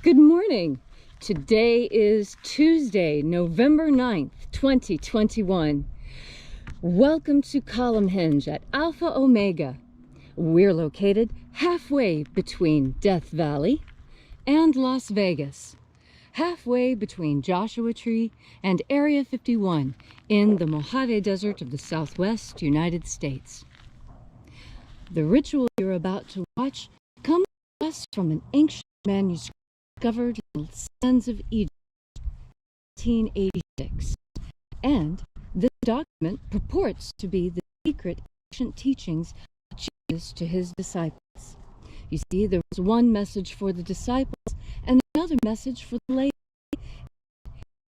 Good morning. Today is Tuesday, November 9th, 2021. Welcome to Column Hinge at Alpha Omega. We're located halfway between Death Valley and Las Vegas, halfway between Joshua Tree and Area 51 in the Mojave Desert of the Southwest United States. The ritual you're about to watch comes to us from an ancient manuscript discovered in the sands of Egypt in 1886, and this document purports to be the secret ancient teachings of Jesus to his disciples. You see, there was one message for the disciples and another message for the lay. It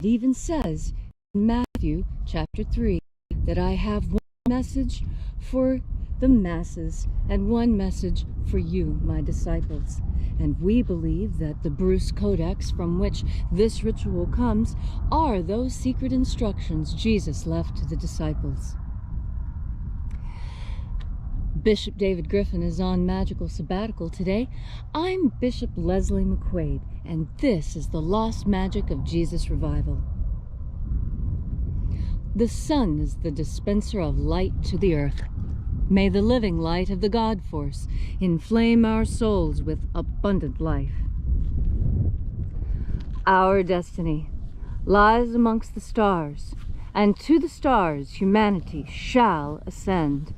even says in Matthew chapter 3 that I have one message for the masses and one message for you, my disciples. And we believe that the Bruce Codex from which this ritual comes are those secret instructions Jesus left to the disciples. Bishop David Griffin is on magical sabbatical today. I'm Bishop Leslie McQuade, and this is the Lost Magic of Jesus Revival. The sun is the dispenser of light to the earth. May the living light of the God Force inflame our souls with abundant life. Our destiny lies amongst the stars, and to the stars humanity shall ascend.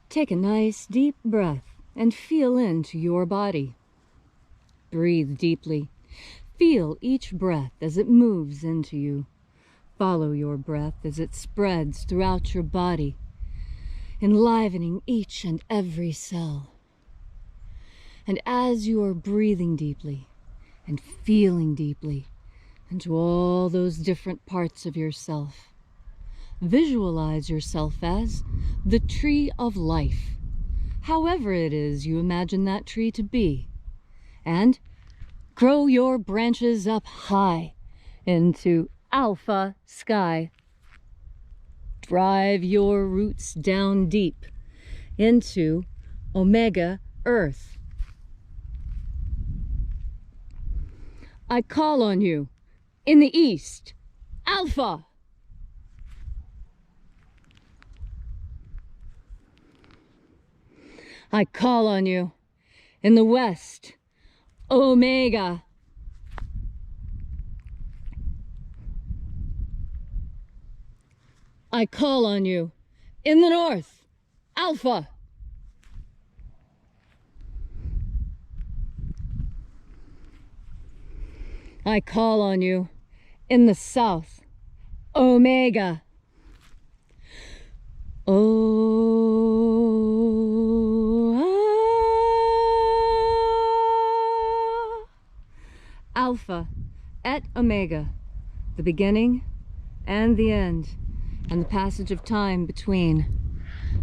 Take a nice deep breath and feel into your body. Breathe deeply. Feel each breath as it moves into you. Follow your breath as it spreads throughout your body, enlivening each and every cell. And as you are breathing deeply and feeling deeply into all those different parts of yourself, visualize yourself as the tree of life, however it is you imagine that tree to be. And grow your branches up high into Alpha Sky. Drive your roots down deep into Omega Earth. I call on you in the East, Alpha. I call on you in the West, Omega. I call on you in the North, Alpha. I call on you in the South, Omega. Alpha et Omega, the beginning and the end, and the passage of time between.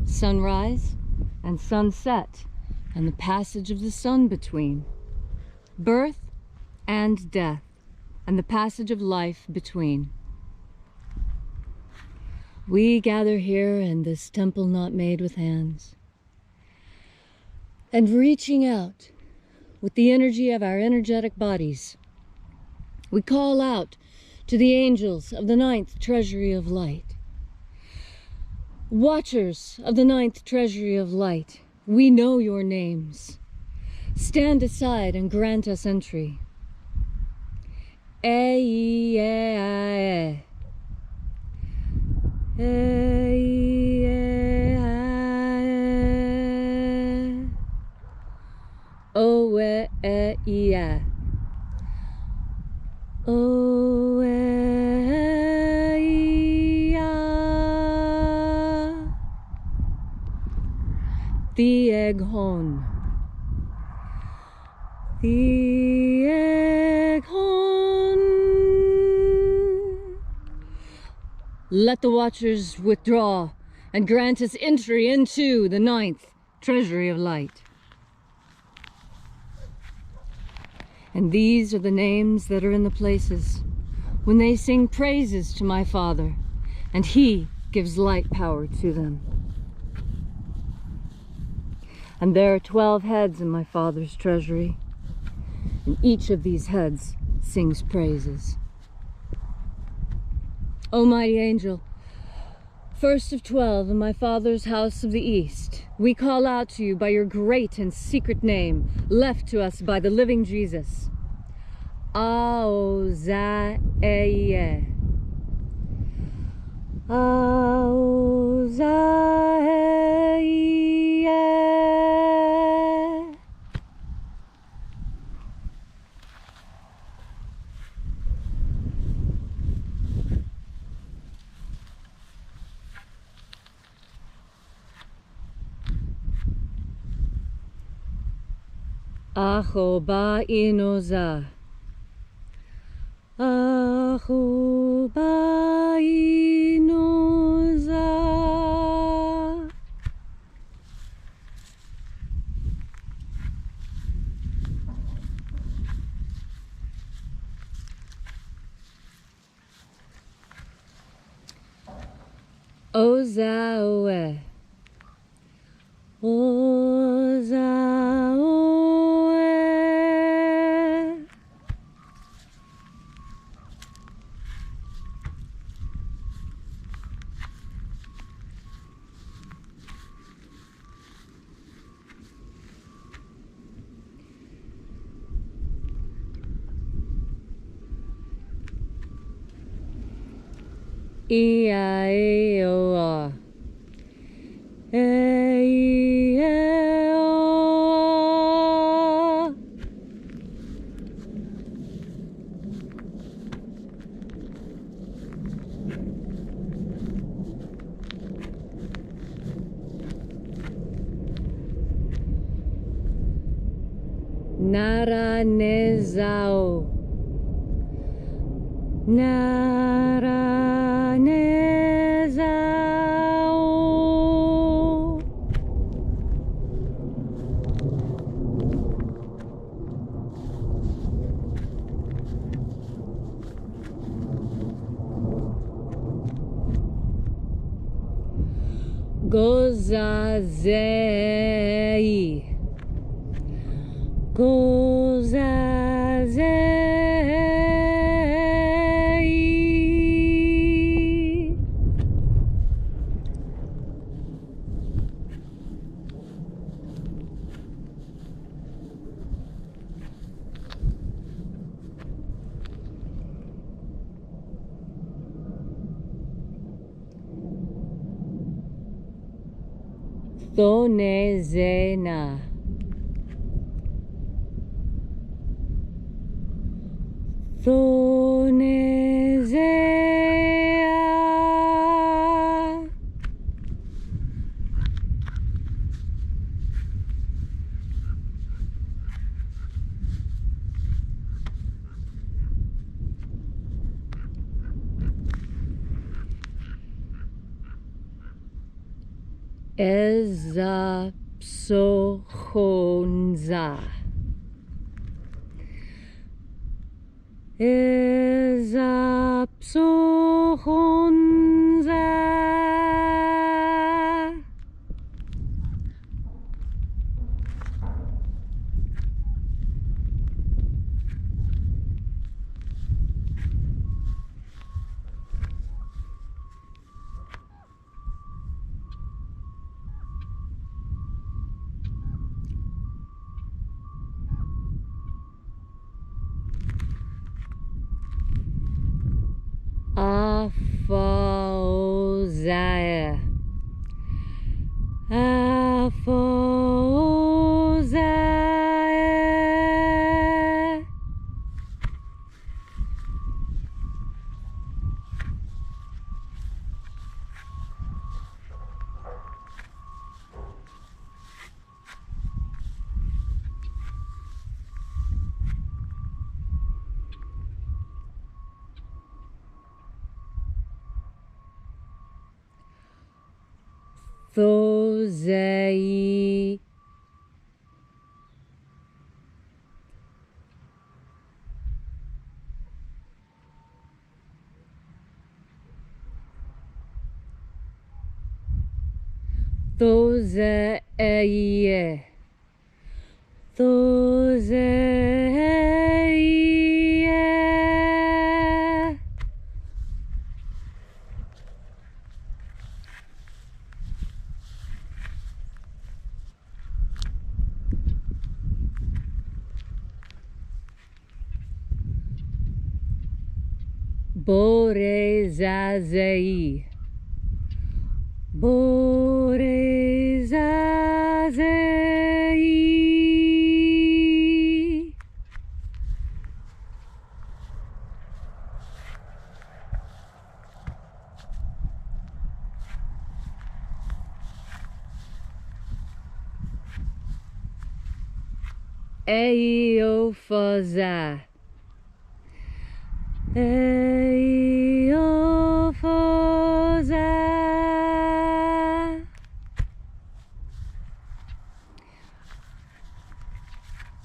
Sunrise and sunset, and the passage of the sun between. Birth and death, and the passage of life between. We gather here in this temple not made with hands, and reaching out with the energy of our energetic bodies, we call out to the angels of the 9th Treasury of Light. Watchers of the 9th Treasury of Light, we know your names. Stand aside and grant us entry. IAOE I. The Eghon. The Eghon. Let the watchers withdraw and grant us entry into the 9th Treasury of Light. And these are the names that are in the places when they sing praises to my Father, and He gives light power to them. And there are 12 heads in my Father's treasury, and each of these heads sings praises. O mighty angel, first of 12 in my Father's house of the East, we call out to you by your great and secret name, left to us by the living Jesus. Aozaeye. Aozaeye. Ahoba inoza. Ahoba inoza. Ozaoe. Ozaoe. IAOE I. Naranezao. Naranezao. Gozazei. Gozazei. Thonezena. Thonezea. Ezapsohonza. Ezapsohonza. Afaozae. Afaozae. Thozei. Thoze eye. Thoze eye. Bore zazei. Bore zazei. Eiofaza. Eiofaza.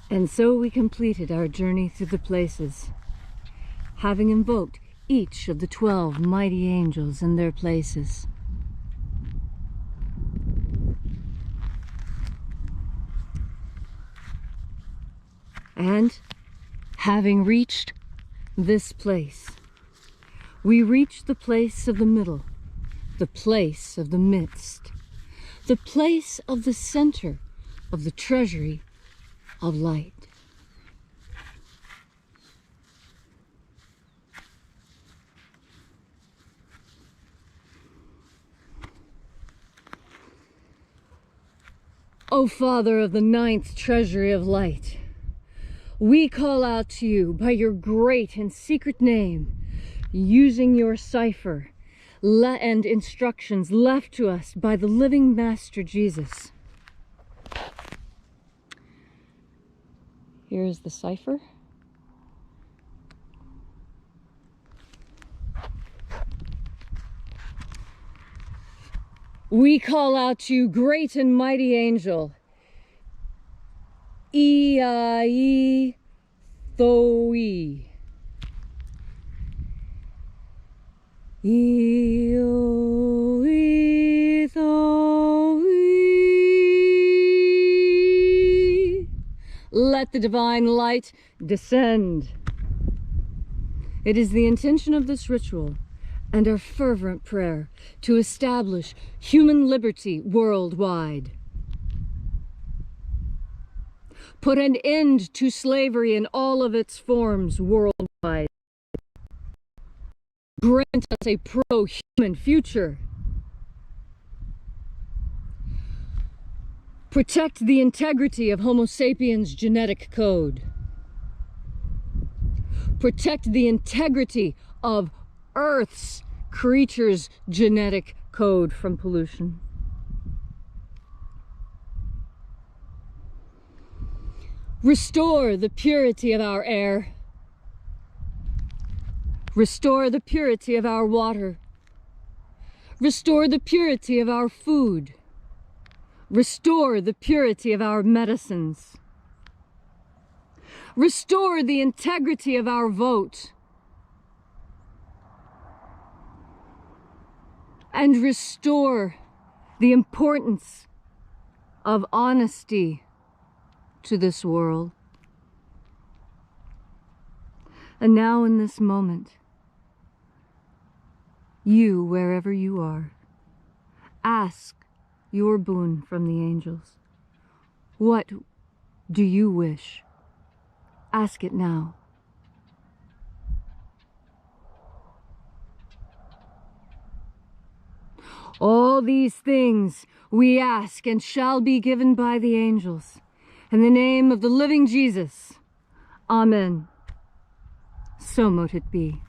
And so we completed our journey through the places, having invoked each of the 12 mighty angels in their places. And having reached this place, we reach the place of the middle, the place of the midst, the place of the center of the treasury of light. O Father of the 9th treasury of light, we call out to you by your great and secret name, using your cipher and instructions left to us by the living Master Jesus. Here is the cipher. We call out to you, great and mighty angel, IAOE I. IAOE I. Let the divine light descend. It is the intention of this ritual and our fervent prayer to establish human liberty worldwide. Put an end to slavery in all of its forms worldwide. Grant us a pro-human future. Protect the integrity of Homo sapiens' genetic code. Protect the integrity of Earth's creatures' genetic code from pollution. Restore the purity of our air. Restore the purity of our water. Restore the purity of our food. Restore the purity of our medicines. Restore the integrity of our vote. And restore the importance of honesty to this world. And now in this moment, you, wherever you are, ask your boon from the angels. What do you wish? Ask it now. All these things we ask and shall be given by the angels. In the name of the living Jesus. Amen. So mote it be.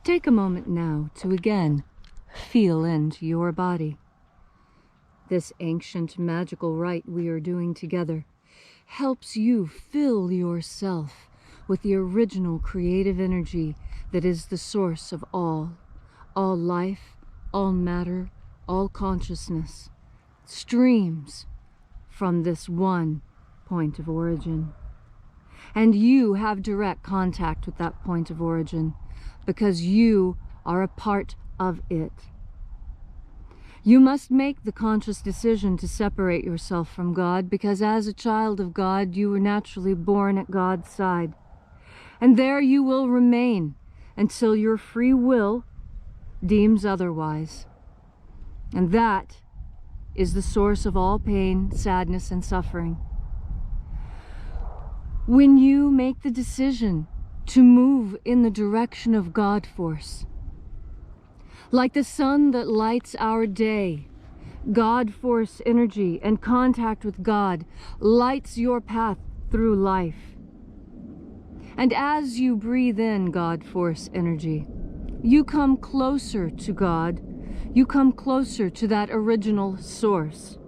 Take a moment now to again feel into your body. This ancient magical rite we are doing together helps you fill yourself with the original creative energy that is the source of all life, all matter, all consciousness, streams from this one point of origin. And you have direct contact with that point of origin because you are a part of it. You must make the conscious decision to separate yourself from God, because as a child of God, you were naturally born at God's side. And there you will remain until your free will deems otherwise. And that is the source of all pain, sadness, and suffering. When you make the decision to move in the direction of God force, like the sun that lights our day, God force energy and contact with God lights your path through life. And as you breathe in God force energy, you come closer to God. You come closer to that original source.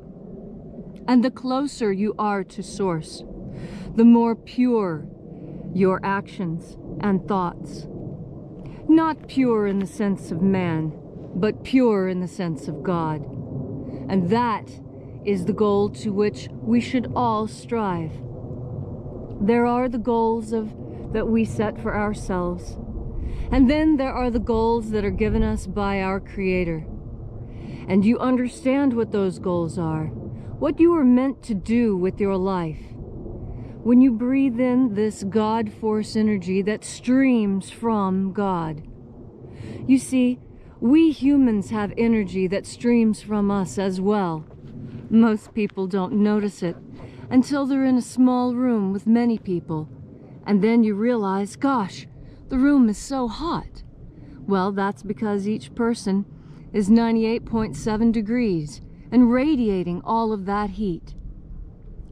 And the closer you are to source, the more pure your actions and thoughts. Not pure in the sense of man, but pure in the sense of God. And that is the goal to which we should all strive. There are the goals that we set for ourselves. And then there are the goals that are given us by our Creator. And you understand what those goals are, what you are meant to do with your life. When you breathe in this God force energy that streams from God. You see, we humans have energy that streams from us as well. Most people don't notice it until they're in a small room with many people. And then you realize, gosh, the room is so hot. Well, that's because each person is 98.7 degrees and radiating all of that heat.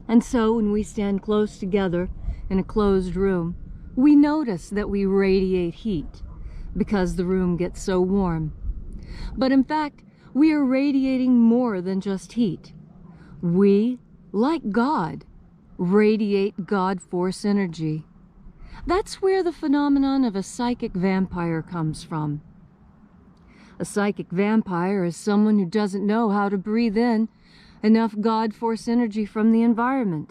And so when we stand close together in a closed room, we notice that we radiate heat because the room gets so warm. But in fact, we are radiating more than just heat. We, like God, radiate God force energy. That's where the phenomenon of a psychic vampire comes from. A psychic vampire is someone who doesn't know how to breathe in enough God force energy from the environment,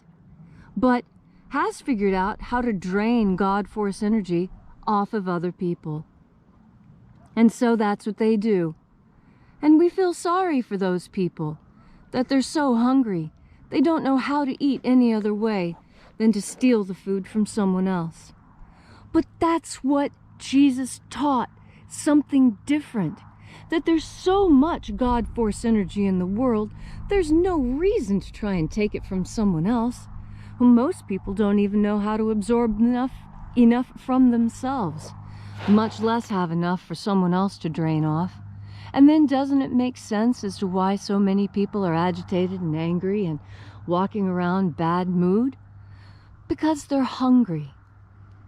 but has figured out how to drain God force energy off of other people. And so that's what they do. And we feel sorry for those people, that they're so hungry, they don't know how to eat any other way than to steal the food from someone else. But that's what Jesus taught, something different. That there's so much God force energy in the world, there's no reason to try and take it from someone else. Most people don't even know how to absorb enough from themselves, much less have enough for someone else to drain off. And then doesn't it make sense as to why so many people are agitated and angry and walking around bad mood? Because they're hungry.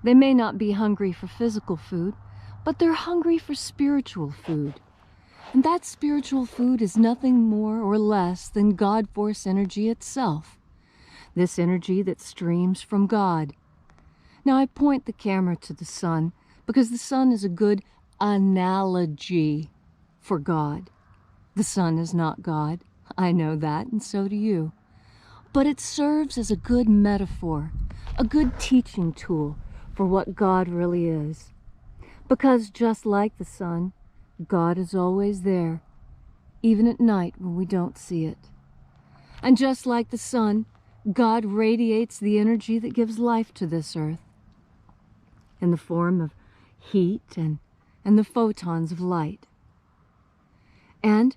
They may not be hungry for physical food, but they're hungry for spiritual food. And that spiritual food is nothing more or less than God force energy itself. This energy that streams from God. Now I point the camera to the sun because the sun is a good analogy for God. The sun is not God. I know that, and so do you. But it serves as a good metaphor, a good teaching tool for what God really is. Because just like the sun, God is always there, even at night when we don't see it. And just like the sun, God radiates the energy that gives life to this earth in the form of heat and the photons of light. And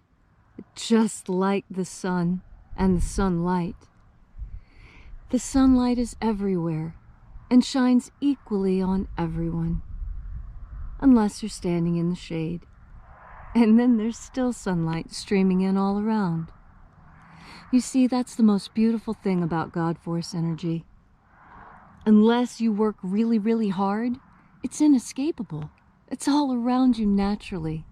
just like the sun and the sunlight is everywhere and shines equally on everyone, unless you're standing in the shade. And then there's still sunlight streaming in all around. You see, that's the most beautiful thing about God force energy. Unless you work really, really hard, it's inescapable. It's all around you naturally.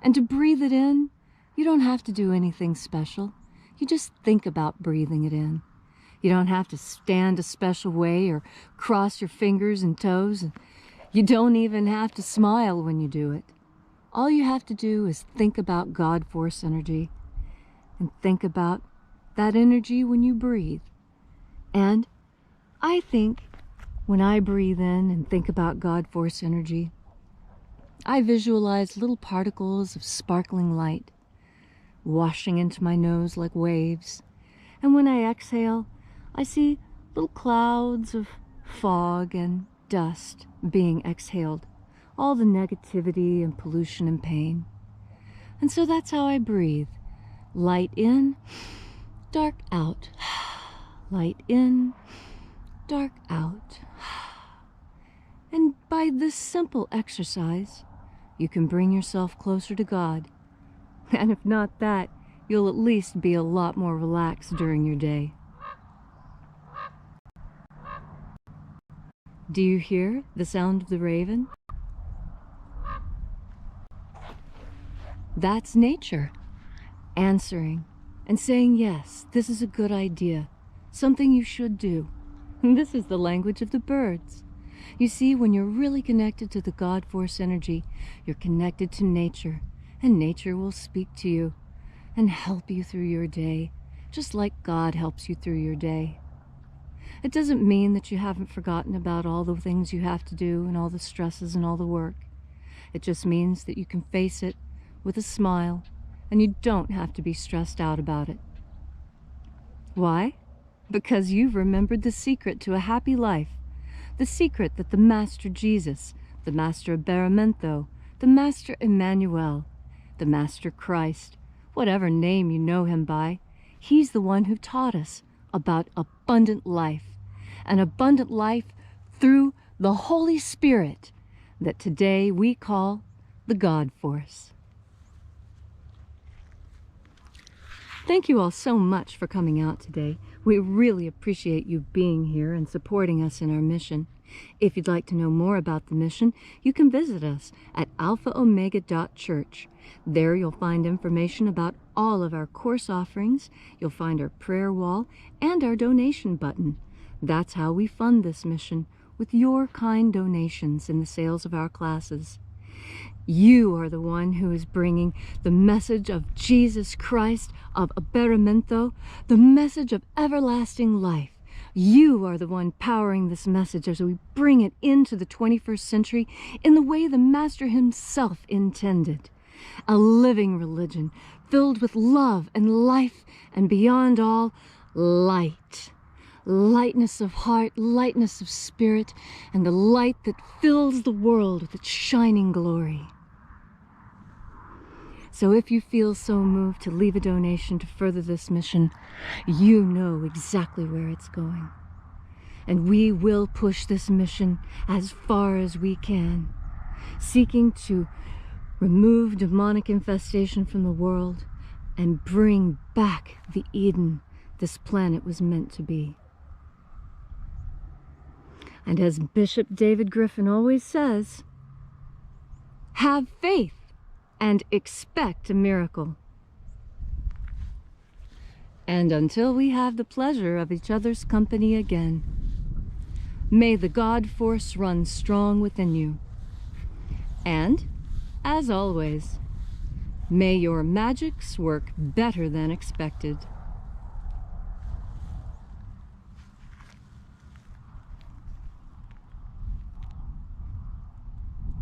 And to breathe it in, you don't have to do anything special. You just think about breathing it in. You don't have to stand a special way or cross your fingers and toes. And you don't even have to smile when you do it. All you have to do is think about God force energy and think about that energy when you breathe. And I think when I breathe in and think about God force energy, I visualize little particles of sparkling light washing into my nose like waves. And when I exhale, I see little clouds of fog and dust being exhaled, all the negativity and pollution and pain. And so that's how I breathe. Light in, dark out. Light in, dark out. And by this simple exercise, you can bring yourself closer to God. And if not that, you'll at least be a lot more relaxed during your day. Do you hear the sound of the raven? That's nature, answering and saying, yes, this is a good idea, something you should do. And this is the language of the birds. You see, when you're really connected to the God Force energy, you're connected to nature, and nature will speak to you and help you through your day, just like God helps you through your day. It doesn't mean that you haven't forgotten about all the things you have to do and all the stresses and all the work. It just means that you can face it with a smile, and you don't have to be stressed out about it. Why? Because you've remembered the secret to a happy life, the secret that the Master Jesus, the Master Abaramento, the Master Emmanuel, the Master Christ, whatever name you know him by, he's the one who taught us about abundant life, an abundant life through the Holy Spirit that today we call the God Force. Thank you all so much for coming out today. We really appreciate you being here and supporting us in our mission. If you'd like to know more about the mission, you can visit us at alphaomega.church. There you'll find information about all of our course offerings. You'll find our prayer wall and our donation button. That's how we fund this mission, with your kind donations in the sales of our classes. You are the one who is bringing the message of Jesus Christ, of Abaramento, the message of everlasting life. You are the one powering this message as we bring it into the 21st century in the way the Master himself intended. A living religion filled with love and life, and beyond all, light. Lightness of heart, lightness of spirit, and the light that fills the world with its shining glory. So if you feel so moved to leave a donation to further this mission, you know exactly where it's going. And we will push this mission as far as we can, seeking to remove demonic infestation from the world and bring back the Eden this planet was meant to be. And as Bishop David Griffin always says, have faith and expect a miracle. And until we have the pleasure of each other's company again, may the God Force run strong within you. And, as always, may your magics work better than expected.